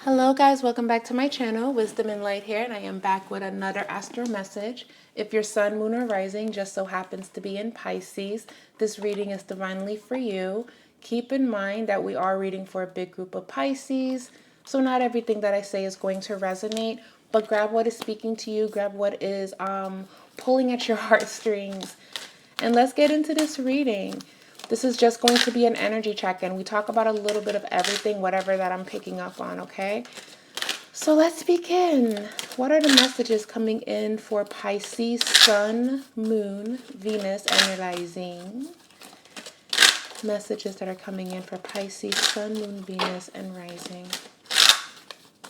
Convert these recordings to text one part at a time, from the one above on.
Hello guys, welcome back to my channel, Wisdom and Light here, and I am back with another astro message. If your sun, moon, or rising just so happens to be in Pisces, this reading is divinely for you. Keep in mind that we are reading for a big group of Pisces, so not everything that I say is going to resonate, but grab what is speaking to you, grab what is pulling at your heartstrings, and let's get into this reading. This is just going to be an energy check-in. We talk about a little bit of everything, whatever that I'm picking up on, okay? So let's begin. What are the messages coming in for Pisces, Sun, Moon, Venus, and Rising? Messages that are coming in for Pisces, Sun, Moon, Venus, and Rising.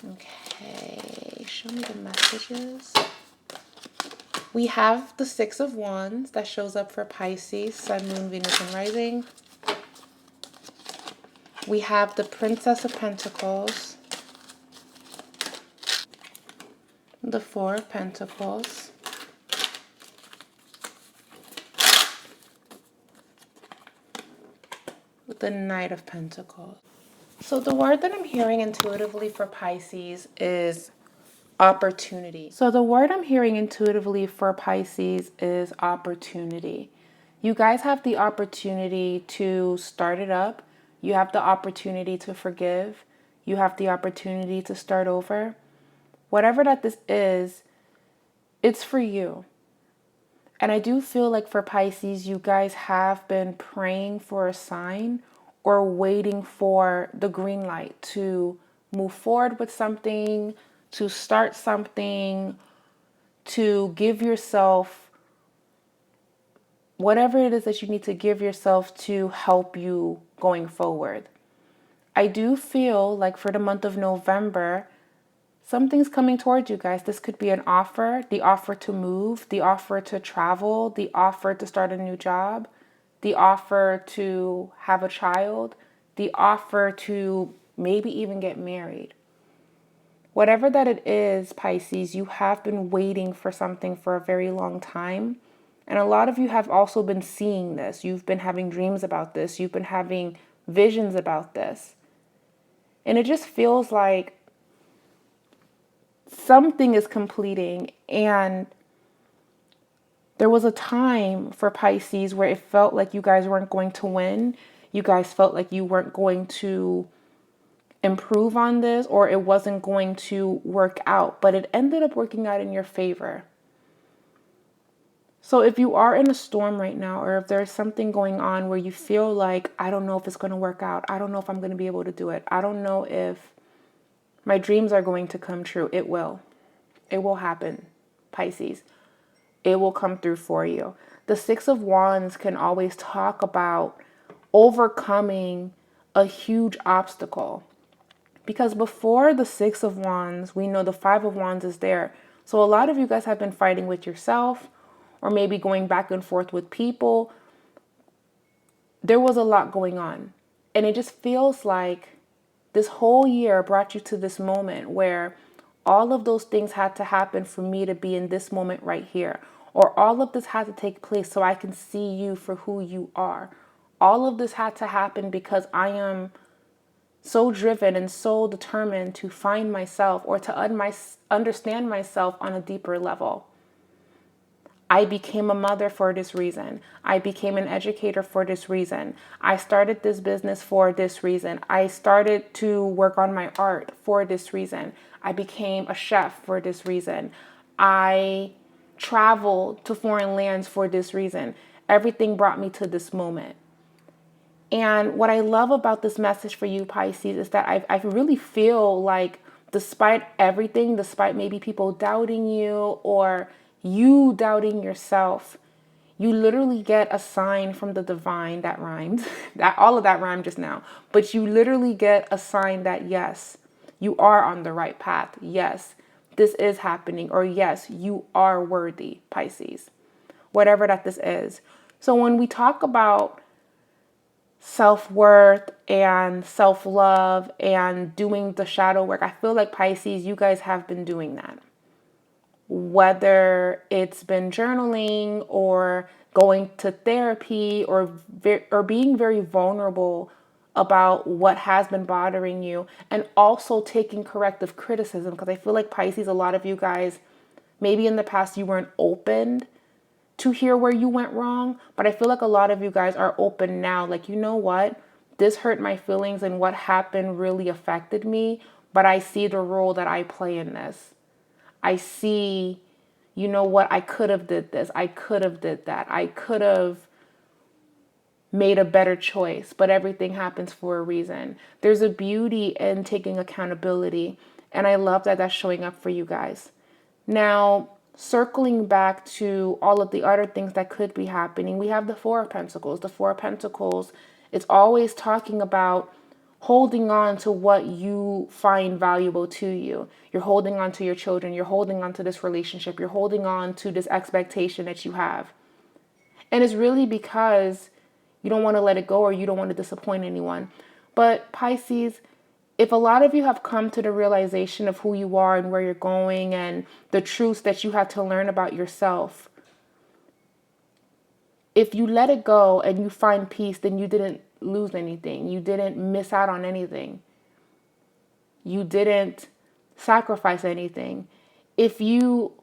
Okay, show me the messages. We have the Six of Wands that shows up for Pisces, Sun, Moon, Venus, and Rising. We have the Princess of Pentacles, the Four of Pentacles, the Knight of Pentacles. So the word that I'm hearing intuitively for Pisces is opportunity. So the word I'm hearing intuitively for Pisces is opportunity. You guys have the opportunity to start it up. You have the opportunity to forgive. You have the opportunity to start over. Whatever that this is, it's for you. And I do feel like for Pisces, you guys have been praying for a sign or waiting for the green light to move forward with something, to start something, to give yourself whatever it is that you need to give yourself to help you going forward. I do feel like for the month of November, something's coming towards you guys. This could be an offer, the offer to move, the offer to travel, the offer to start a new job, the offer to have a child, the offer to maybe even get married. Whatever that it is, Pisces, you have been waiting for something for a very long time. And a lot of you have also been seeing this. You've been having dreams about this. You've been having visions about this. And it just feels like something is completing. And there was a time for Pisces where it felt like you guys weren't going to win. You guys felt like you weren't going to improve on this, or it wasn't going to work out, but it ended up working out in your favor. So if you are in a storm right now, or if there's something going on where you feel like, I don't know if it's going to work out, I don't know if I'm going to be able to do it, I don't know if my dreams are going to come true, it will happen, Pisces. It will come through for you. The Six of Wands can always talk about overcoming a huge obstacle. Because before the Six of Wands, we know the Five of Wands is there. So a lot of you guys have been fighting with yourself, or maybe going back and forth with people. There was a lot going on. And it just feels like this whole year brought you to this moment where all of those things had to happen for me to be in this moment right here. Or all of this had to take place so I can see you for who you are. All of this had to happen because I am so driven and so determined to find myself, or to understand myself on a deeper level. I became a mother for this reason. I became an educator for this reason. I started this business for this reason. I started to work on my art for this reason. I became a chef for this reason. I traveled to foreign lands for this reason. Everything brought me to this moment. And what I love about this message for you, Pisces, is that I really feel like despite everything, despite maybe people doubting you or you doubting yourself, you literally get a sign from the divine. That rhymed. That all of that rhymed just now. But you literally get a sign that yes, you are on the right path. Yes, this is happening. Or yes, you are worthy, Pisces. Whatever that this is. So when we talk about self-worth and self-love and doing the shadow work, I feel like Pisces, you guys have been doing that. Whether it's been journaling or going to therapy or being very vulnerable about what has been bothering you, and also taking corrective criticism. Because I feel like Pisces, a lot of you guys, maybe in the past you weren't open to hear where you went wrong, but I feel like a lot of you guys are open now. Like, you know what? This hurt my feelings and what happened really affected me, but I see the role that I play in this. I see, you know what? I could have did this. I could have did that. I could have made a better choice, but everything happens for a reason. There's a beauty in taking accountability, and I love that that's showing up for you guys. Now, circling back to all of the other things that could be happening, we have the Four of Pentacles. The Four of Pentacles is always talking about holding on to what you find valuable to you. You're holding on to your children. You're holding on to this relationship. You're holding on to this expectation that you have. And it's really because you don't want to let it go or you don't want to disappoint anyone. But Pisces, if a lot of you have come to the realization of who you are and where you're going and the truths that you had to learn about yourself, if you let it go and you find peace, then you didn't lose anything. You didn't miss out on anything. You didn't sacrifice anything. If you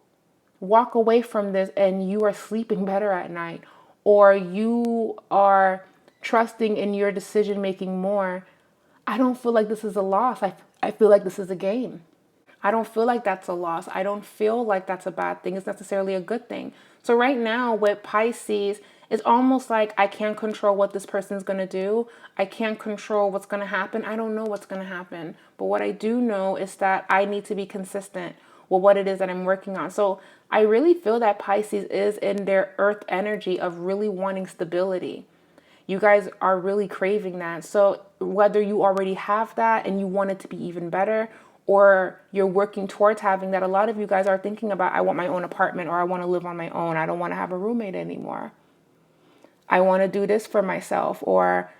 walk away from this and you are sleeping better at night, or you are trusting in your decision making more, I don't feel like this is a loss. I feel like this is a gain. I don't feel like that's a loss. I don't feel like that's a bad thing. It's necessarily a good thing. So right now with Pisces, it's almost like I can't control what this person's going to do. I can't control what's going to happen. I don't know what's going to happen. But what I do know is that I need to be consistent with what it is that I'm working on. So I really feel that Pisces is in their earth energy of really wanting stability. You guys are really craving that. So whether you already have that and you want it to be even better, or you're working towards having that, a lot of you guys are thinking about, I want my own apartment, or I want to live on my own. I don't want to have a roommate anymore. I want to do this for myself, or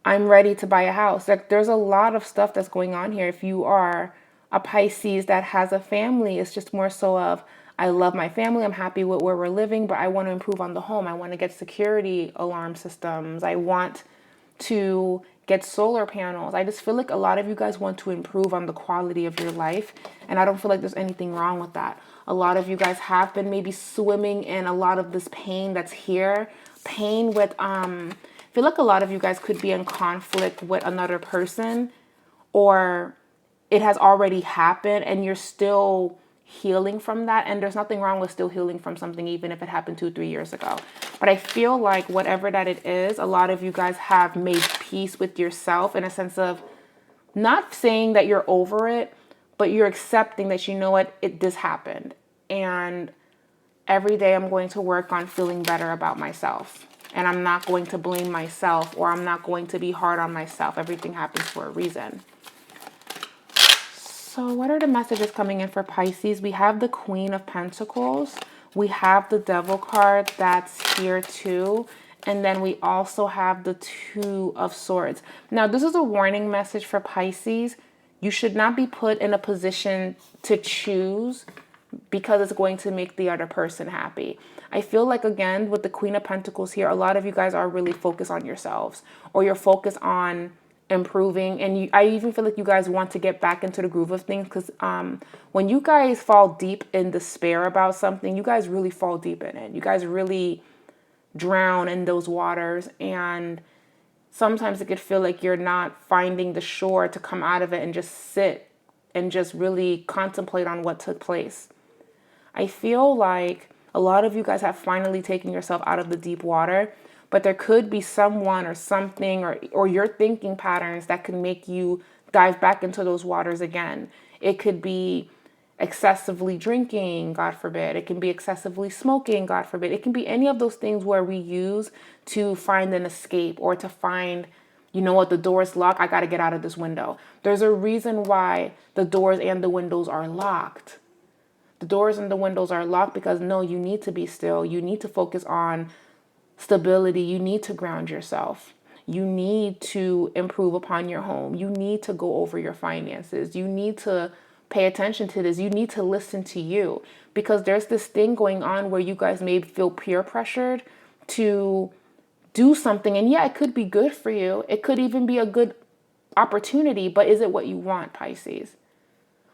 I'm ready to buy a house. Like, there's a lot of stuff that's going on here. If you are a Pisces that has a family, it's just more so of, I love my family, I'm happy with where we're living, but I want to improve on the home. I want to get security alarm systems. I want to get solar panels. I just feel like a lot of you guys want to improve on the quality of your life, and I don't feel like there's anything wrong with that. A lot of you guys have been maybe swimming in a lot of this pain that's here. Pain with, I feel like a lot of you guys could be in conflict with another person, or it has already happened and you're still healing from that. And there's nothing wrong with still healing from something, even if it happened 2-3 years ago. But I feel like whatever that it is, a lot of you guys have made peace with yourself in a sense of not saying that you're over it, but you're accepting that, you know what, this happened. And every day I'm going to work on feeling better about myself. And I'm not going to blame myself, or I'm not going to be hard on myself. Everything happens for a reason. So what are the messages coming in for Pisces? We have the Queen of Pentacles. We have the Devil card that's here too. And then we also have the Two of Swords. Now, this is a warning message for Pisces. You should not be put in a position to choose because it's going to make the other person happy. I feel like, again, with the Queen of Pentacles here, a lot of you guys are really focused on yourselves, or you're focused on improving. And I even feel like you guys want to get back into the groove of things, because when you guys fall deep in despair about something, you guys really fall deep in it. You guys really drown in those waters, and sometimes it could feel like you're not finding the shore to come out of it and just sit and just really contemplate on what took place. I feel like a lot of you guys have finally taken yourself out of the deep water, but there could be someone or something or your thinking patterns that can make you dive back into those waters again. It could be excessively drinking, God forbid. It can be excessively smoking, God forbid. It can be any of those things where we use to find an escape, or to find, you know what, the door is locked, I got to get out of this window. There's a reason why the doors and the windows are locked. The doors and the windows are locked because, no, you need to be still. You need to focus on stability. You need to ground yourself. You need to improve upon your home. You need to go over your finances. You need to pay attention to this. You need to listen to you, because there's this thing going on where you guys may feel peer pressured to do something. And yeah, it could be good for you. It could even be a good opportunity, but is it what you want, Pisces?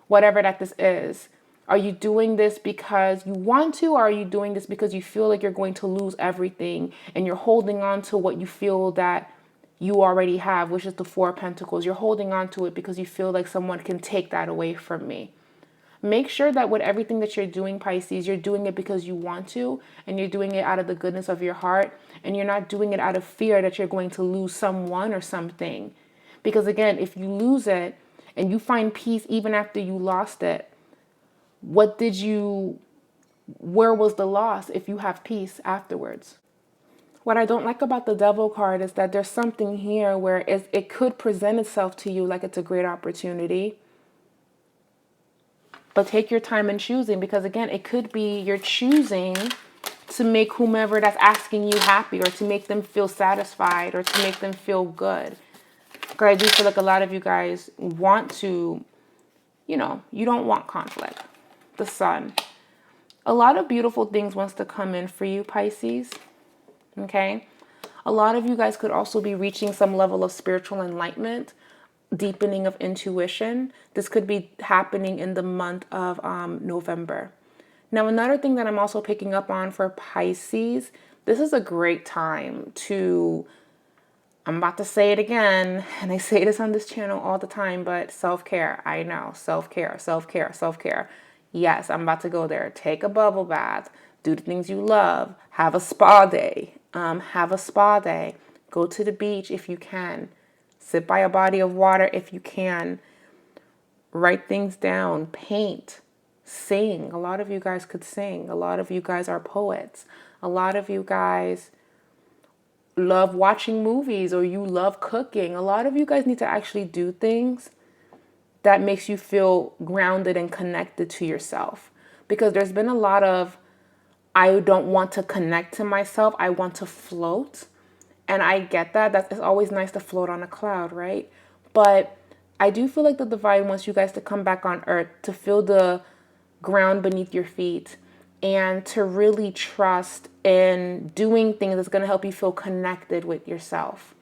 Whatever that this is. Are you doing this because you want to, or are you doing this because you feel like you're going to lose everything and you're holding on to what you feel that you already have, which is the Four of Pentacles? You're holding on to it because you feel like someone can take that away from me. Make sure that with everything that you're doing, Pisces, you're doing it because you want to, and you're doing it out of the goodness of your heart, and you're not doing it out of fear that you're going to lose someone or something. Because again, if you lose it and you find peace even after you lost it, where was the loss if you have peace afterwards? What I don't like about the Devil card is that there's something here where it could present itself to you like it's a great opportunity. But take your time in choosing, because again, it could be you're choosing to make whomever that's asking you happy, or to make them feel satisfied, or to make them feel good. Because I do feel like a lot of you guys want to, you don't want conflict. The Sun. A lot of beautiful things wants to come in for you, Pisces. Okay? A lot of you guys could also be reaching some level of spiritual enlightenment, deepening of intuition. This could be happening in the month of November. Now, another thing that I'm also picking up on for Pisces, this is a great time to, I'm about to say it again, and I say this on this channel all the time, but self-care. I know, self-care, self-care, self-care. Yes, I'm about to go there. Take a bubble bath, do the things you love, have a spa day, go to the beach if you can. Sit by a body of water if you can. Write things down. Paint. Sing. A lot of you guys could sing. A lot of you guys are poets. A lot of you guys love watching movies, or you love cooking. A lot of you guys need to actually do things that makes you feel grounded and connected to yourself. Because there's been a lot of, I don't want to connect to myself. I want to float. And I get that. It's always nice to float on a cloud, right? But I do feel like the divine wants you guys to come back on earth, to feel the ground beneath your feet, and to really trust in doing things that's going to help you feel connected with yourself.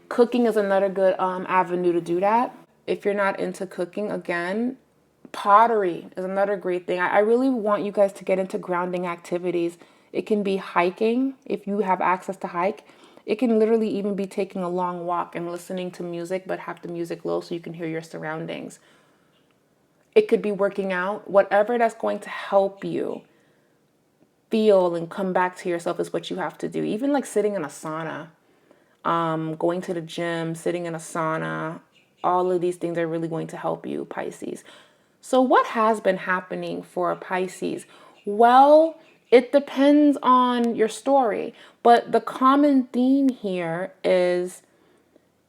Cooking is another good avenue to do that. If you're not into cooking, again, pottery is another great thing. I really want you guys to get into grounding activities. It can be hiking if you have access to hike. It can literally even be taking a long walk and listening to music, but have the music low so you can hear your surroundings. It could be working out. Whatever that's going to help you feel and come back to yourself is what you have to do. Even like sitting in a sauna, going to the gym, sitting in a sauna, all of these things are really going to help you, Pisces. So what has been happening for Pisces? Well, it depends on your story, but the common theme here is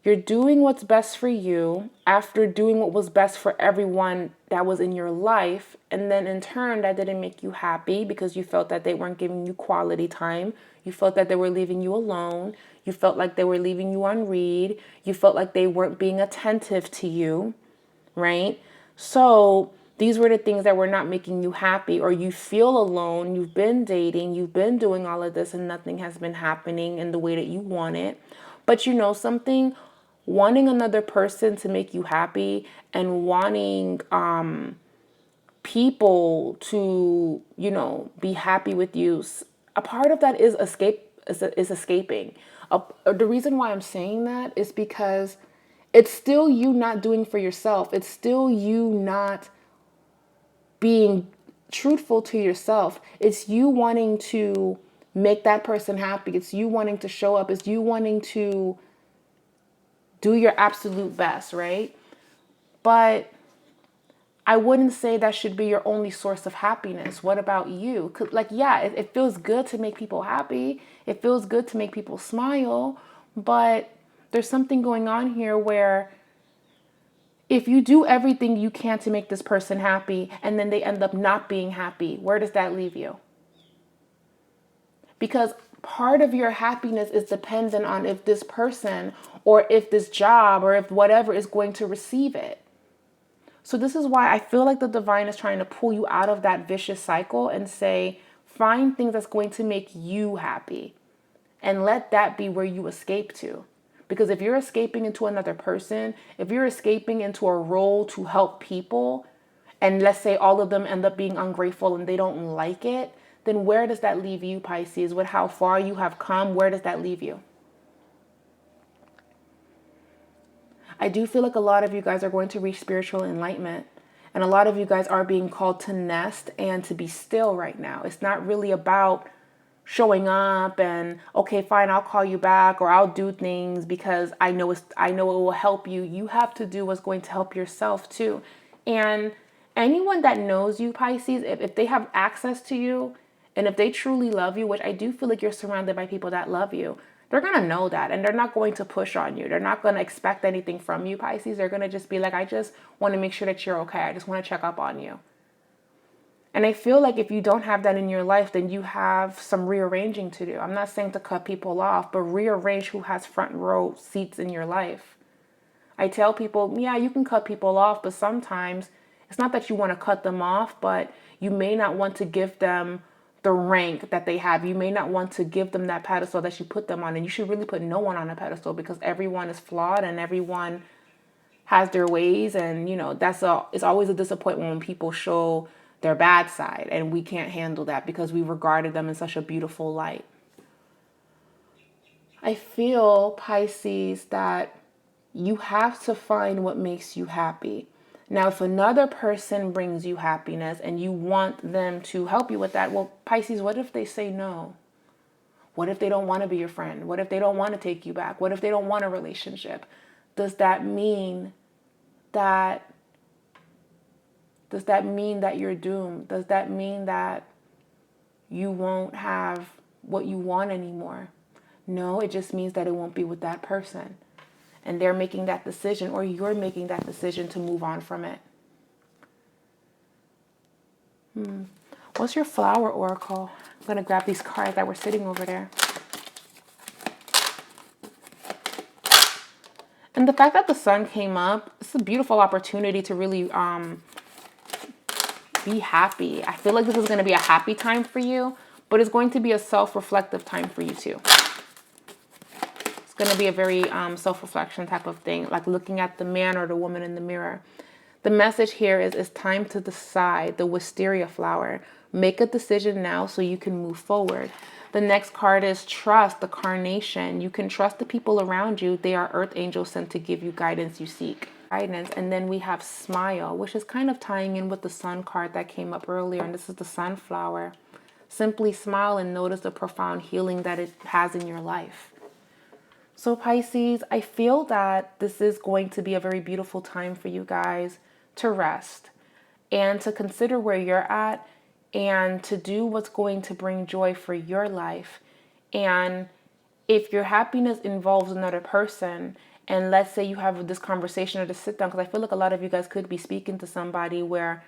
you're doing what's best for you after doing what was best for everyone that was in your life, and then in turn that didn't make you happy because you felt that they weren't giving you quality time. You felt that they were leaving you alone. You felt like they were leaving you on read. You felt like they weren't being attentive to you, right? So these were the things that were not making you happy, or you feel alone. You've been dating, you've been doing all of this, and nothing has been happening in the way that you want it. But you know something? Wanting another person to make you happy and wanting people to, be happy with you, a part of that is escaping. The reason why I'm saying that is because it's still you not doing for yourself. It's still you not being truthful to yourself. It's you wanting to make that person happy. It's you wanting to show up. It's you wanting to do your absolute best, right? But I wouldn't say that should be your only source of happiness. What about you? It feels good to make people happy. It feels good to make people smile. But there's something going on here where if you do everything you can to make this person happy and then they end up not being happy, where does that leave you? Because part of your happiness is dependent on if this person or if this job or if whatever is going to receive it. So this is why I feel like the divine is trying to pull you out of that vicious cycle and say, find things that's going to make you happy and let that be where you escape to. Because if you're escaping into another person, if you're escaping into a role to help people, and let's say all of them end up being ungrateful and they don't like it, then where does that leave you, Pisces? With how far you have come, where does that leave you? I do feel like a lot of you guys are going to reach spiritual enlightenment. And a lot of you guys are being called to nest and to be still right now. It's not really about showing up and, okay, fine, I'll call you back or I'll do things because I know it will help you. You have to do what's going to help yourself too. And anyone that knows you, Pisces, if they have access to you and if they truly love you, which I do feel like you're surrounded by people that love you, they're going to know that and they're not going to push on you. They're not going to expect anything from you, Pisces. They're going to just be like, I just want to make sure that you're okay. I just want to check up on you. And I feel like if you don't have that in your life, then you have some rearranging to do. I'm not saying to cut people off, but rearrange who has front row seats in your life. I tell people, yeah, you can cut people off, but sometimes it's not that you want to cut them off, but you may not want to give them the rank that they have. You may not want to give them that pedestal that you put them on. And you should really put no one on a pedestal because everyone is flawed and everyone has their ways. And, you know, it's always a disappointment when people show their bad side. And we can't handle that because we regarded them in such a beautiful light. I feel, Pisces, that you have to find what makes you happy. Now, if another person brings you happiness and you want them to help you with that, well, Pisces, what if they say no? What if they don't want to be your friend? What if they don't want to take you back? What if they don't want a relationship? Does that mean that you're doomed? Does that mean that you won't have what you want anymore? No, it just means that it won't be with that person. And they're making that decision, or you're making that decision to move on from it. What's your flower oracle? I'm going to grab these cards that were sitting over there. And the fact that the sun came up, it's a beautiful opportunity to really be happy. I feel like this is going to be a happy time for you, but it's going to be a self-reflective time for you too. Going to be a very self-reflection type of thing, like looking at the man or the woman in the mirror. The message here is it's time to decide. The wisteria flower. Make a decision now so you can move forward. The next card is trust, the carnation. You can trust the people around you. They are earth angels sent to give you guidance you seek. Guidance. And then we have smile, which is kind of tying in with the sun card that came up earlier. And this is the sunflower. Simply smile and notice the profound healing that it has in your life. So Pisces, I feel that this is going to be a very beautiful time for you guys to rest and to consider where you're at and to do what's going to bring joy for your life. And if your happiness involves another person, and let's say you have this conversation or this sit down, because I feel like a lot of you guys could be speaking to somebody where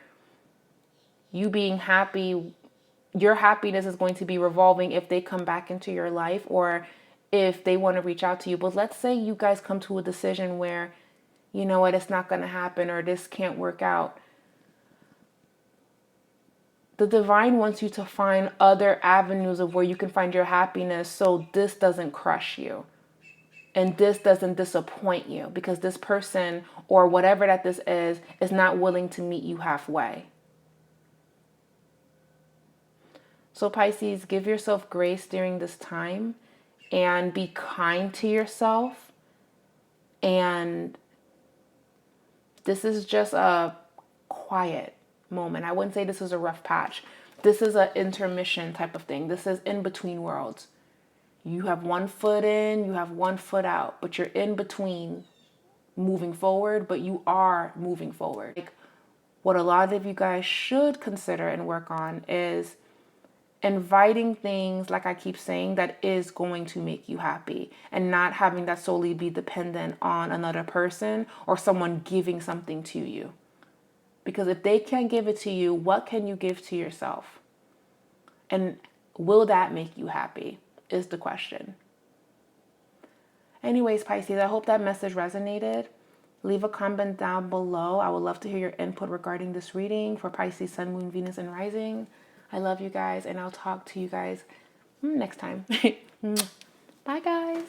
you being happy, your happiness is going to be revolving if they come back into your life or if they want to reach out to you. But let's say you guys come to a decision where, you know what, it's not going to happen or this can't work out. The divine wants you to find other avenues of where you can find your happiness so this doesn't crush you and this doesn't disappoint you because this person or whatever that this is not willing to meet you halfway. So Pisces, give yourself grace during this time. And be kind to yourself. And this is just a quiet moment. I wouldn't say this is a rough patch. This is an intermission type of thing. This is in between worlds. You have one foot in, you have one foot out, but you're in between moving forward, but you are moving forward. Like, what a lot of you guys should consider and work on is inviting things, like I keep saying, that is going to make you happy and not having that solely be dependent on another person or someone giving something to you. Because if they can't give it to you, what can you give to yourself? And will that make you happy is the question. Anyways, Pisces, I hope that message resonated. Leave a comment down below. I would love to hear your input regarding this reading for Pisces, Sun, Moon, Venus, and Rising. I love you guys, and I'll talk to you guys next time. Bye, guys.